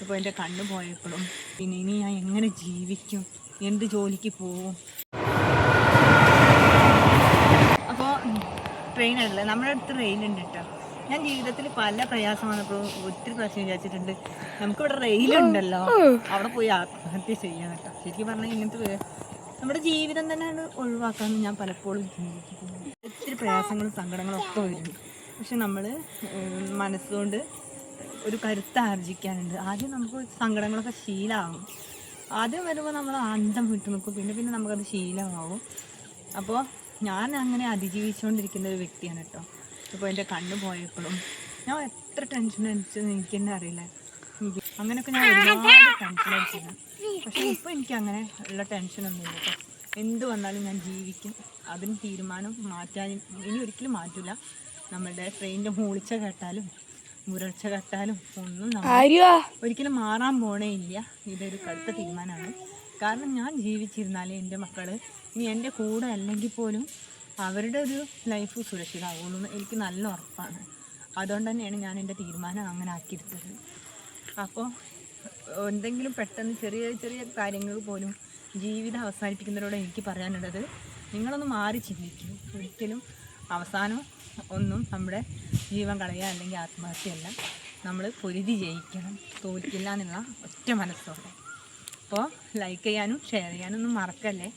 അപ്പോൾ എൻ്റെ കണ്ണ് പോയപ്പോഴും പിന്നെ ഇനി ഞാൻ എങ്ങനെ ജീവിക്കും, എന്ത് ജോലിക്ക് പോവും. അപ്പോൾ ട്രെയിനല്ലേ, നമ്മുടെ അടുത്ത് റെയിലുണ്ട് കേട്ടോ. ഞാൻ ജീവിതത്തിൽ പല പ്രയാസം വന്നപ്പോൾ ഒത്തിരി പ്രാവശ്യം വിചാരിച്ചിട്ടുണ്ട് നമുക്കിവിടെ റെയിലുണ്ടല്ലോ, അവിടെ പോയി ആത്മഹത്യ ചെയ്യാൻ കേട്ടോ. ശരിക്കും പറഞ്ഞാൽ ഇങ്ങനത്തെ നമ്മുടെ ജീവിതം തന്നെ ഒഴിവാക്കാമെന്ന് ഞാൻ പലപ്പോഴും ചിന്തിക്കുന്നു. ഒത്തിരി പ്രയാസങ്ങളും സങ്കടങ്ങളും ഒക്കെ വരുന്നു. പക്ഷെ നമ്മൾ മനസ്സുകൊണ്ട് ഒരു കരുത്ത് ആർജിക്കാനുണ്ട്. ആദ്യം നമുക്ക് സങ്കടങ്ങളൊക്കെ ശീലമാകും. ആദ്യം വരുമ്പോൾ നമ്മൾ അന്തം വിട്ടു നിൽക്കും, പിന്നെ നമുക്കത് ശീലമാവും. അപ്പോൾ ഞാൻ അങ്ങനെ അതിജീവിച്ചുകൊണ്ടിരിക്കുന്ന ഒരു വ്യക്തിയാണ് കേട്ടോ. ഇപ്പോൾ എൻ്റെ കണ്ണ് പോയപ്പോഴും ഞാൻ എത്ര ടെൻഷൻ അടിച്ചെന്ന് എനിക്ക് തന്നെ അറിയില്ല. അങ്ങനെയൊക്കെ ഞാൻ ഒരുപാട് ടെൻഷൻ അടിച്ചിരുന്നു. പക്ഷേ ഇപ്പോൾ എനിക്ക് അങ്ങനെ ഉള്ള ടെൻഷനൊന്നുമില്ല കേട്ടോ. എന്ത് വന്നാലും ഞാൻ ജീവിക്കും. അതിന് തീരുമാനം മാറ്റാൻ ഇനി ഒരിക്കലും മാറ്റില്ല. നമ്മളുടെ ട്രെയിനിൻ്റെ മൂളിച്ച കേട്ടാലും മുരൾച്ച കേട്ടാലും ഒന്നും ഒരിക്കലും മാറാൻ പോണേ ഇല്ല. ഇതൊരു കടുത്ത തീരുമാനമാണ്. കാരണം ഞാൻ ജീവിച്ചിരുന്നാലേ എൻ്റെ മക്കൾ ഇനി എൻ്റെ കൂടെ അല്ലെങ്കിൽ പോലും അവരുടെ ഒരു ലൈഫ് സുരക്ഷിതമാവുള്ളൂ എന്ന് എനിക്ക് നല്ല ഉറപ്പാണ്. അതുകൊണ്ട് തന്നെയാണ് ഞാൻ എൻ്റെ തീരുമാനം അങ്ങനെ ആക്കിയെടുത്തത്. അപ്പോൾ എന്തെങ്കിലും പെട്ടെന്ന് ചെറിയ ചെറിയ കാര്യങ്ങൾ പോലും ജീവിതം അവസാനിപ്പിക്കുന്നവരോട് എനിക്ക് പറയാനുള്ളത്, നിങ്ങളൊന്ന് മാറി ചിന്തിക്കും. ഒരിക്കലും അവസാനം ഒന്നും നമ്മുടെ ജീവൻ കളയുക അല്ലെങ്കിൽ ആത്മഹത്യയല്ല. നമ്മൾ പൊരുതി ജയിക്കണം, തോൽക്കില്ല എന്നുള്ള ഒറ്റ മനസ്സോടെ. അപ്പോൾ ലൈക്ക് ചെയ്യാനും ഷെയർ ചെയ്യാനും ഒന്നും മറക്കല്ലേ.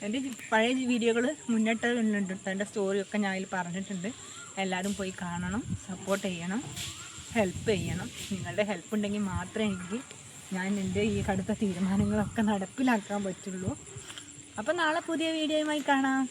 എൻ്റെ പഴയ വീഡിയോകൾ മുന്നിട്ടുണ്ട്, എൻ്റെ സ്റ്റോറിയൊക്കെ ഞാൻ അതിൽ പറഞ്ഞിട്ടുണ്ട്. എല്ലാവരും പോയി കാണണം, സപ്പോർട്ട് ചെയ്യണം, ഹെൽപ്പ് ചെയ്യണം. നിങ്ങളുടെ ഹെൽപ്പ് ഉണ്ടെങ്കിൽ മാത്രമേ എനിക്ക് ഞാൻ എൻ്റെ ഈ കടുത്ത തീരുമാനങ്ങളൊക്കെ നടപ്പിലാക്കാൻ പറ്റുള്ളൂ. അപ്പോൾ നാളെ പുതിയ വീഡിയോയുമായി കാണാം.